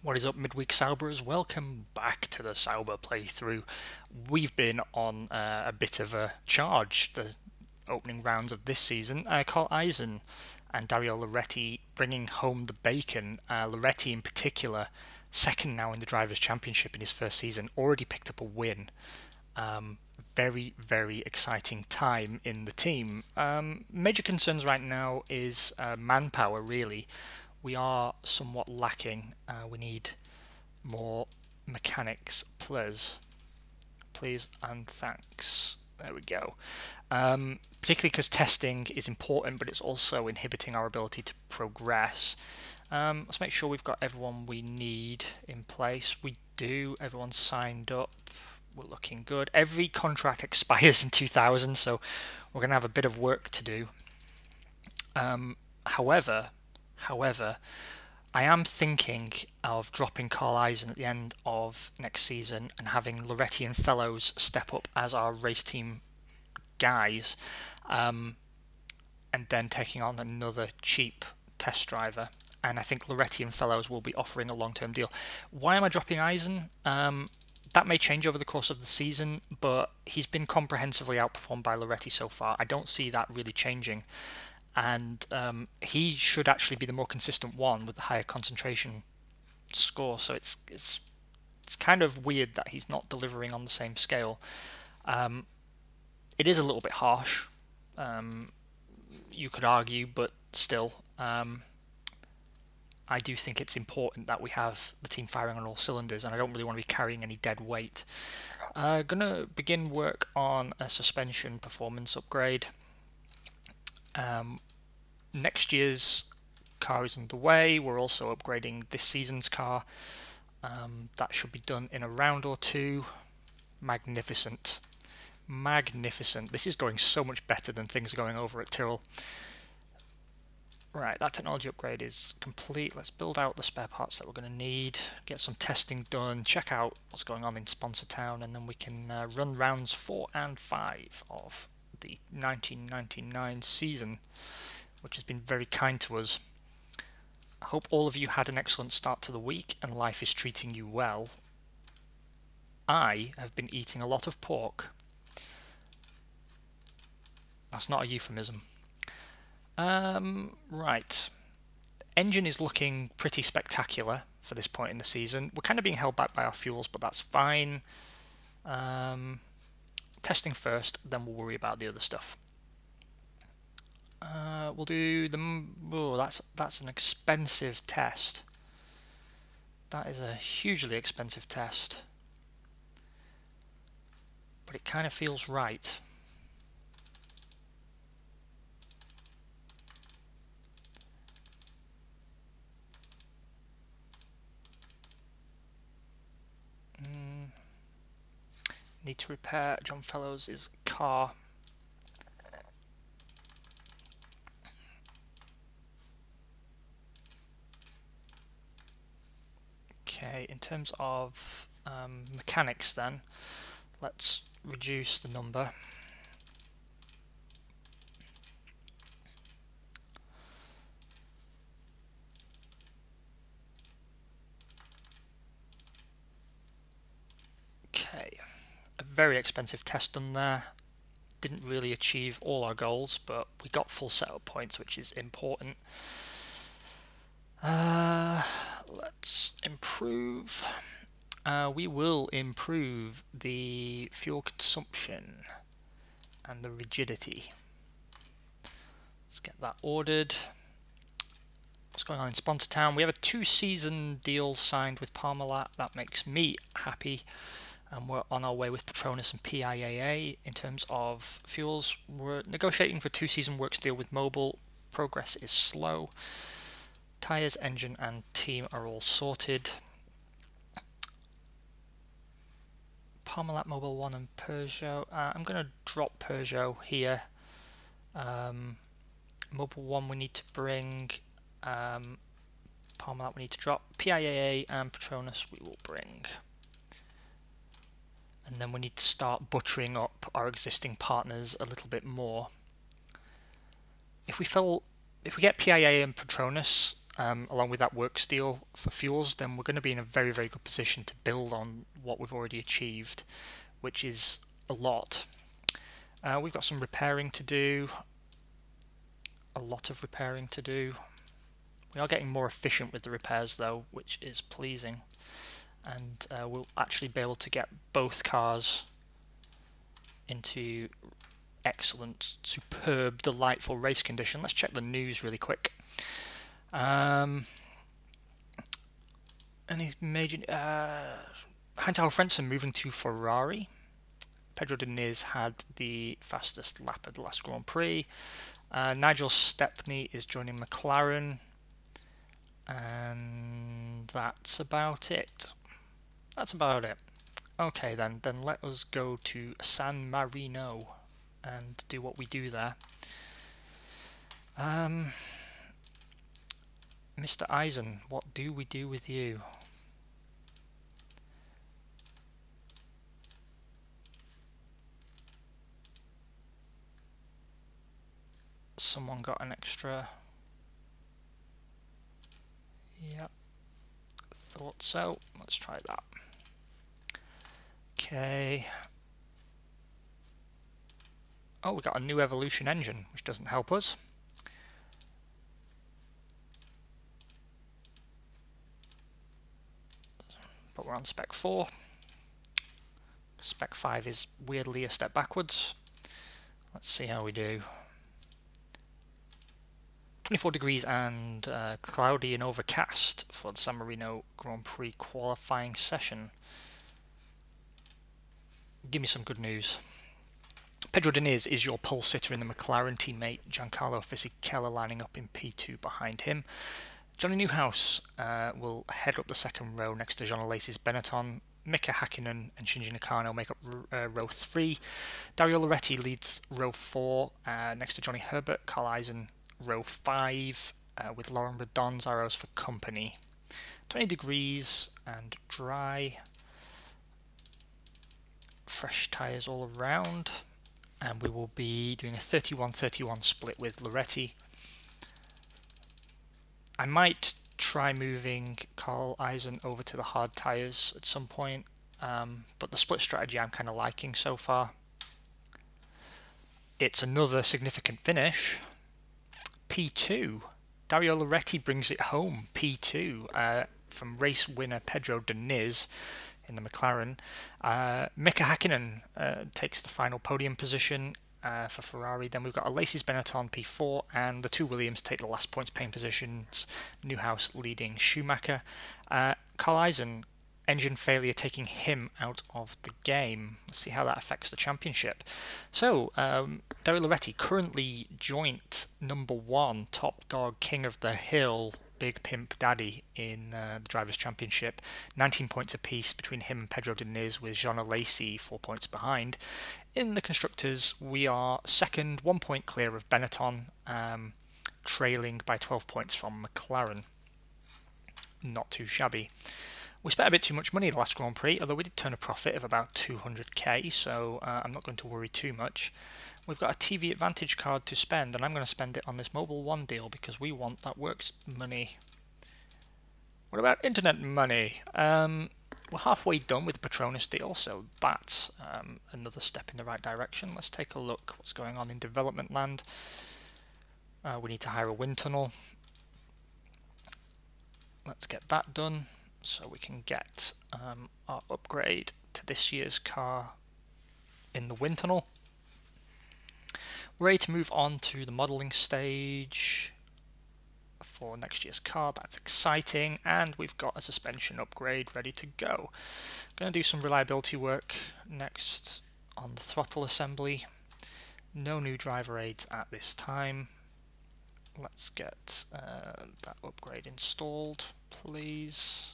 What is up, midweek Sauberers? Welcome back to the Sauber playthrough. We've been on a bit of a charge the opening rounds of this season. Carl Eisen and Dario Loretti bringing home the bacon. Loretti in particular, second now in the Drivers' Championship in his first season, already picked up a win. Very, very exciting time in the team. Major concerns right now is manpower, really. We are somewhat lacking. We need more mechanics, please and thanks. There we go. Particularly because testing is important, but it's also inhibiting our ability to progress. Let's make sure we've got everyone we need in place. We do. Everyone's signed up. We're looking good. Every contract expires in 2000, so we're going to have a bit of work to do. However, I am thinking of dropping Carl Eisen at the end of next season and having Loretti and Fellows step up as our race team guys, and then taking on another cheap test driver. And I think Loretti and Fellows will be offering a long-term deal. Why am I dropping Eisen? That may change over the course of the season, but he's been comprehensively outperformed by Loretti so far. I don't see that really changing. And he should actually be the more consistent one with the higher concentration score. So it's kind of weird that he's not delivering on the same scale. It is a little bit harsh, you could argue, but still, I do think it's important that we have the team firing on all cylinders, and I don't really want to be carrying any dead weight. Gonna begin work on a suspension performance upgrade. Next year's car is underway. We're also upgrading this season's car. That should be done in a round or two. Magnificent. This is going so much better than things are going over at Tyrrell. Right, that technology upgrade is complete. Let's build out the spare parts that we're going to need, get some testing done, check out what's going on in Sponsortown, and then we can run rounds 4 and 5 of the 1999 season, which has been very kind to us. I hope all of you had an excellent start to the week and life is treating you well. I have been eating a lot of pork. That's not a euphemism. Right. Engine is looking pretty spectacular for this point in the season. We're kind of being held back by our fuels, but that's fine. Testing first, then we'll worry about the other stuff. We'll do the... Oh, that's an expensive test. That is a hugely expensive test. But it kind of feels right. Need to repair John Fellows' car. Okay, in terms of mechanics then, let's reduce the number. Okay, a very expensive test done there. Didn't really achieve all our goals, but we got full setup points, which is important. Let's improve. We will improve the fuel consumption and the rigidity. Let's get that ordered. What's going on in Sponsortown? We have a 2-season deal signed with Parmalat. That makes me happy. And we're on our way with Petronas and PIAA. In terms of fuels, we're negotiating for a 2-season works deal with Mobil. Progress is slow. Tyres, engine and team are all sorted. Parmalat, Mobil 1 and Peugeot. I'm going to drop Peugeot here. Mobil 1 we need to bring. Parmalat we need to drop. PIAA and Petronas we will bring. And then we need to start butchering up our existing partners a little bit more. If we get PIA and Petronas, along with that work steel for fuels, then we're going to be in a very, very good position to build on what we've already achieved, which is a lot. We've got some repairing to do, a lot of repairing to do. We are getting more efficient with the repairs though, which is pleasing, and we'll actually be able to get both cars into excellent, superb, delightful race condition. Let's check the news really quick. Any major Heinz Frentzen moving to Ferrari. Pedro Diniz had the fastest lap at the last Grand Prix. Nigel Stepney is joining McLaren, and that's about it. Okay, then let us go to San Marino and do what we do there. Mr. Eisen, what do we do with you? Someone got an extra. Yep, thought so. Let's try that. Okay. Oh, we got a new Evolution engine, which doesn't help us. But we're on Spec 4. Spec 5 is weirdly a step backwards. Let's see how we do. 24 degrees and cloudy and overcast for the San Marino Grand Prix qualifying session. Give me some good news. Pedro Diniz is your pole sitter in the McLaren teammate. Giancarlo Fisichella lining up in P2 behind him. Johnny Newhouse will head up the second row next to Jean Alesi's Benetton. Mika Hakkinen and Shinji Nakano make up row 3. Dario Loretti leads row 4 next to Johnny Herbert. Carl Eisen row 5 with Lauren Redon's arrows for company. 20 degrees and dry. Fresh tyres all around. And we will be doing a 31-31 split with Loretti. I might try moving Carl Eisen over to the hard tyres at some point, but the split strategy I'm kind of liking so far. It's another significant finish. P2. Dario Loretti brings it home. P2 from race winner Pedro Diniz in the McLaren. Mika Hakkinen takes the final podium position for Ferrari. Then we've got Alesi's Benetton P4, and the two Williams take the last points paying positions. Newhouse leading Schumacher. Carl Eisen, engine failure taking him out of the game. Let's see how that affects the championship. So, Dario Loretti, currently joint #1, top dog, king of the hill, big pimp daddy in the Drivers' Championship. 19 points apiece between him and Pedro Diniz, with Jean Alesi 4 points behind. In the Constructors, we are second, 1 point clear of Benetton, trailing by 12 points from McLaren. Not too shabby. We spent a bit too much money the last Grand Prix, although we did turn a profit of about 200k, so I'm not going to worry too much. We've got a TV Advantage card to spend, and I'm going to spend it on this Mobil 1 deal because we want that works money. What about internet money? We're halfway done with the Petronas deal, so that's another step in the right direction. Let's take a look what's going on in development land. We need to hire a wind tunnel. Let's get that done so we can get our upgrade to this year's car in the wind tunnel. We're ready to move on to the modelling stage for next year's car. That's exciting, and we've got a suspension upgrade ready to go. Going to do some reliability work next on the throttle assembly. No new driver aids at this time. Let's get that upgrade installed, please.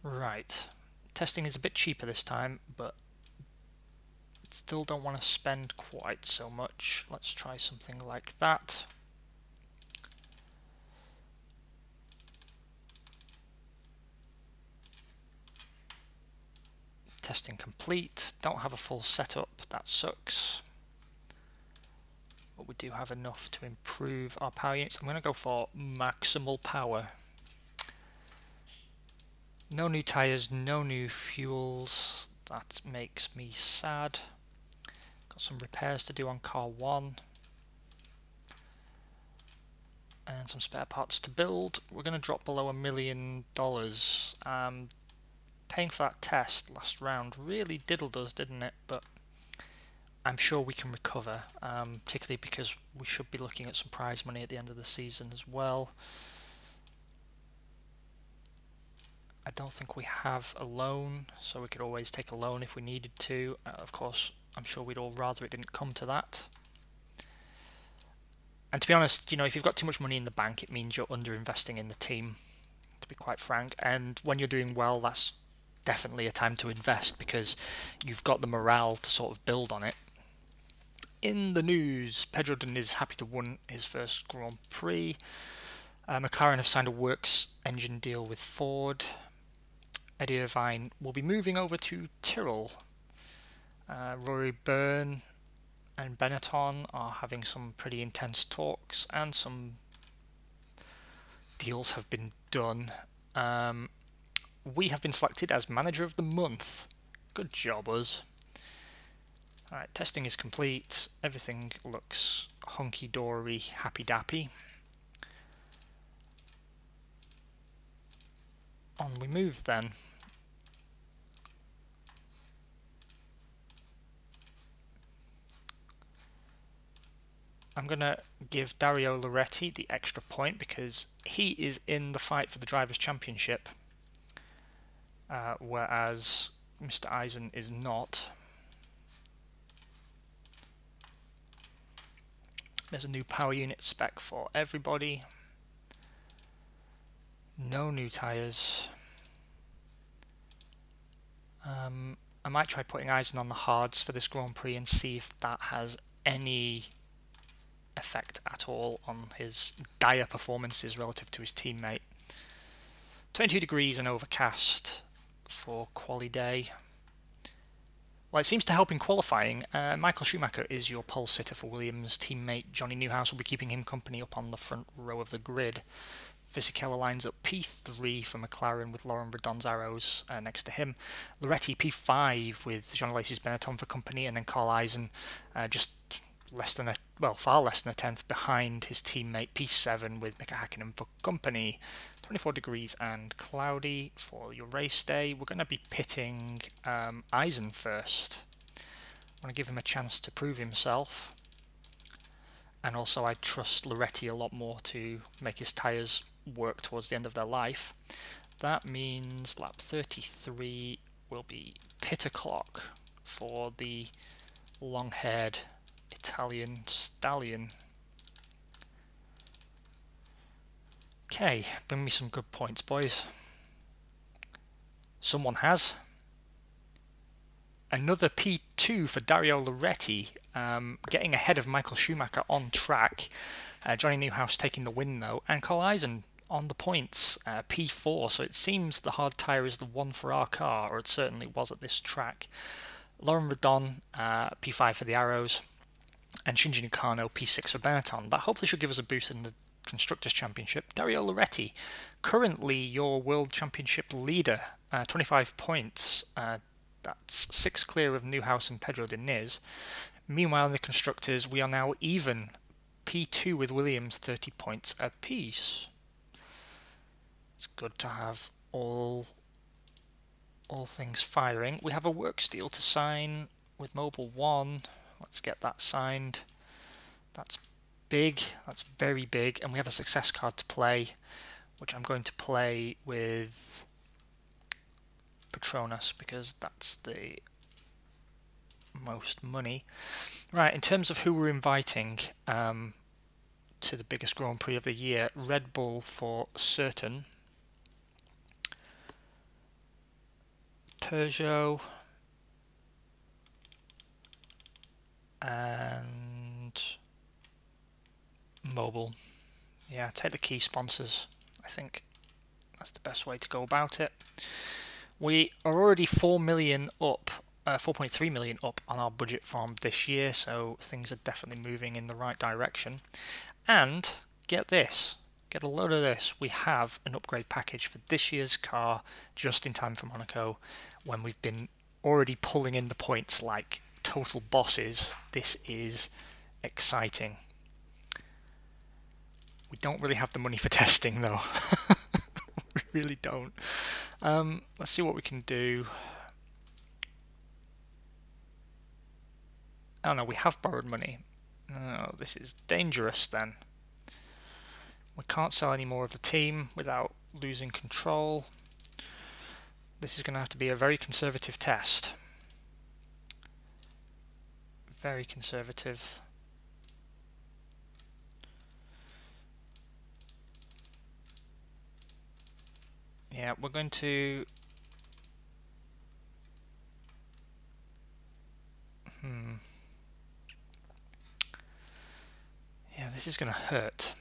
Right, testing is a bit cheaper this time, but still don't want to spend quite so much. Let's try something like that. Testing complete. Don't have a full setup. That sucks. but we do have enough to improve our power units. I'm going to go for maximal power. No new tyres, no new fuels. That makes me sad. Got some repairs to do on car 1. And some spare parts to build. We're going to drop below $1 million. Paying for that test last round really diddled us, didn't it? But I'm sure we can recover, particularly because we should be looking at some prize money at the end of the season as well. I don't think we have a loan, so we could always take a loan if we needed to. Of course, I'm sure we'd all rather it didn't come to that. And to be honest, you know, if you've got too much money in the bank, it means you're underinvesting in the team, to be quite frank. And when you're doing well, that's definitely a time to invest because you've got the morale to sort of build on it. In the news, Pedro is happy to win his first Grand Prix. McLaren have signed a works engine deal with Ford. Eddie Irvine will be moving over to Tyrrell. Rory Byrne and Benetton are having some pretty intense talks, and some deals have been done. We have been selected as Manager of the Month. Good job, us. Alright, testing is complete. Everything looks hunky-dory, happy-dappy. On we move then. I'm going to give Dario Loretti the extra point because he is in the fight for the Drivers' Championship, whereas Mr. Eisen is not. There's a new power unit spec for everybody. No new tyres. I might try putting Eisen on the hards for this Grand Prix and see if that has any effect at all on his dire performances relative to his teammate. 22 degrees and overcast for quali day. Well, it seems to help in qualifying. Michael Schumacher is your pole sitter for Williams. Teammate Johnny Newhouse will be keeping him company up on the front row of the grid. Fisichella lines up P3 for McLaren with Laurent Redon's arrows next to him. Loretti P5 with Jean Alessis Benetton for company, and then Carl Eisen just far less than a tenth behind his teammate P7 with Mika Hakkinen for company. 24 degrees and cloudy for your race day. We're going to be pitting Eisen first. I want to give him a chance to prove himself. And also I trust Loretti a lot more to make his tyres work towards the end of their life. That means lap 33 will be pit o'clock for the long-haired Italian stallion. Okay, bring me some good points, boys. Someone has. Another P2 for Dario Loretti, getting ahead of Michael Schumacher on track. Johnny Newhouse taking the win though, and Carl Eisen on the points, P4, so it seems the hard tyre is the one for our car, or it certainly was at this track. Laurent Redon, P5 for the Arrows, and Shinji Nakano, P6 for Benetton. That hopefully should give us a boost in the Constructors' Championship. Dario Loretti, currently your World Championship leader, 25 points. That's 6 clear of Newhouse and Pedro Diniz. Meanwhile, in the Constructors, we are now even. P2 with Williams, 30 points apiece. It's good to have all things firing. We have a works deal to sign with Mobile One. Let's get that signed. That's big. That's very big. And we have a success card to play, which I'm going to play with Petronas because that's the most money. Right, in terms of who we're inviting to the biggest Grand Prix of the year, Red Bull for certain. Peugeot and Mobil. Yeah, take the key sponsors. I think that's the best way to go about it. We are already 4 million up 4.3 million up on our budget from this year, so things are definitely moving in the right direction. And get this, get a load of this, we have an upgrade package for this year's car just in time for Monaco, when we've been already pulling in the points like total bosses. This is exciting. We don't really have the money for testing though. We really don't. Let's see what we can do. Oh no, we have borrowed money. Oh, this is dangerous then. We can't sell any more of the team without losing control. This is going to have to be a very conservative test. Very conservative. Yeah, we're going to... Yeah, this is going to hurt.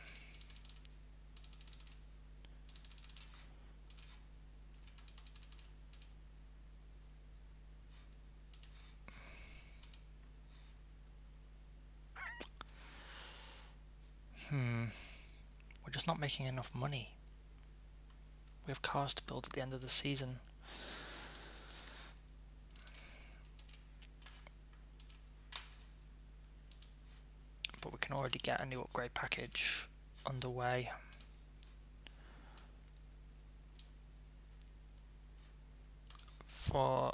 We're just not making enough money. We have cars to build at the end of the season. But we can already get a new upgrade package underway. For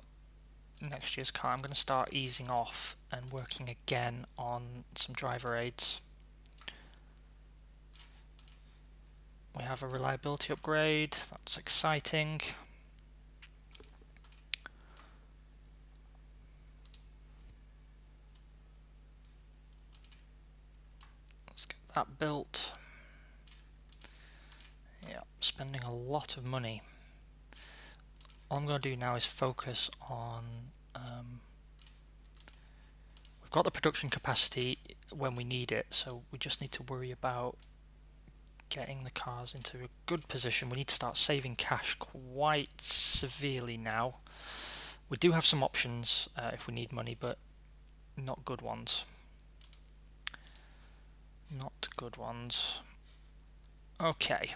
next year's car, I'm going to start easing off and working again on some driver aids. We have a reliability upgrade, that's exciting. Let's get that built. Yeah, spending a lot of money. All I'm going to do now is focus on... we've got the production capacity when we need it, so we just need to worry about getting the cars into a good position. We need to start saving cash quite severely now. We do have some options if we need money, but not good ones. Not good ones. Okay.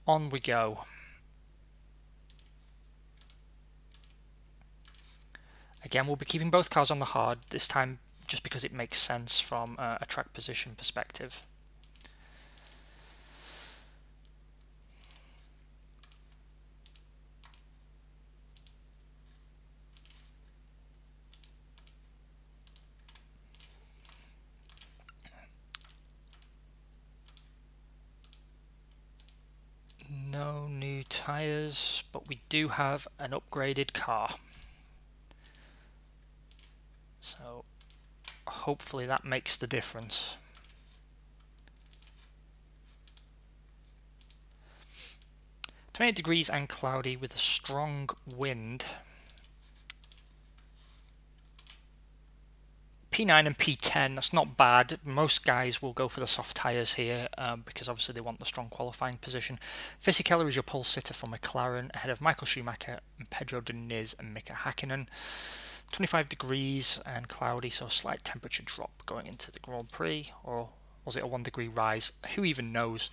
On we go. Again, we'll be keeping both cars on the hard, this time just because it makes sense from a track position perspective. No new tyres, but we do have an upgraded car. So hopefully that makes the difference. "28 degrees and cloudy with a strong wind." P9 and P10, that's not bad. Most guys will go for the soft tyres here because obviously they want the strong qualifying position. Fisichella is your pole sitter for McLaren, ahead of Michael Schumacher and Pedro Diniz and Mika Hakkinen. 25 degrees and cloudy, so a slight temperature drop going into the Grand Prix, or was it a 1 degree rise? Who even knows?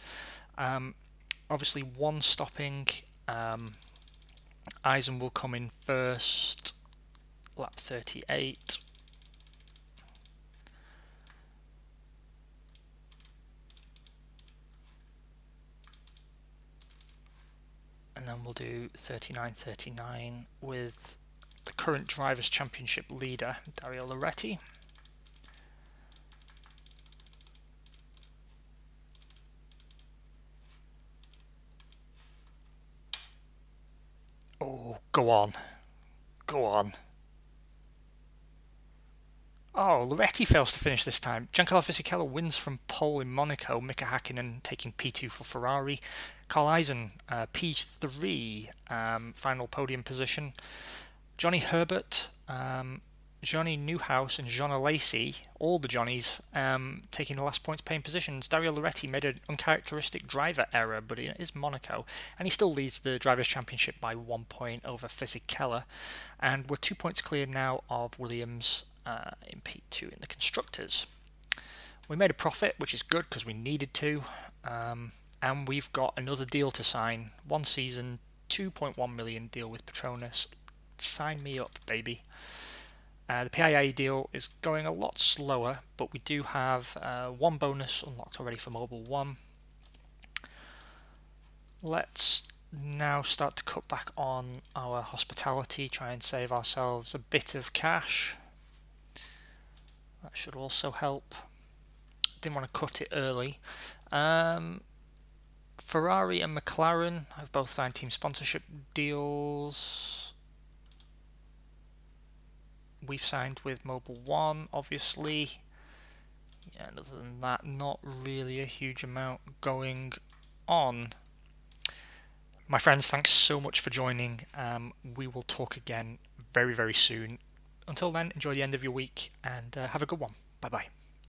Obviously one stopping. Eisen will come in first, lap 38. And then we'll do 39.39 with the current Drivers' Championship leader, Dario Loretti. Oh, go on. Go on. Oh, Loretti fails to finish this time. Giancarlo Fisichella wins from pole in Monaco. Mika Hakkinen taking P2 for Ferrari. Carl Eisen, P3, final podium position. Johnny Herbert, Johnny Newhouse and Jean Lacey, all the Johnnies, taking the last points paying positions. Dario Loretti made an uncharacteristic driver error, but it is Monaco, and he still leads the Drivers' Championship by 1 point over Fisichella, and we're 2 points clear now of Williams in P2 in the Constructors. We made a profit, which is good because we needed to, and we've got another deal to sign. 1 season, 2.1 million deal with Petronas. Sign me up, baby. The PIA deal is going a lot slower, but we do have 1 bonus unlocked already for Mobile 1. Let's now start to cut back on our hospitality, try and save ourselves a bit of cash. That should also help. Didn't want to cut it early. Ferrari and McLaren have both signed team sponsorship deals. We've signed with Mobile 1, obviously. Yeah, and other than that, not really a huge amount going on. My friends, thanks so much for joining. We will talk again very, very soon. Until then, enjoy the end of your week and have a good one. Bye-bye.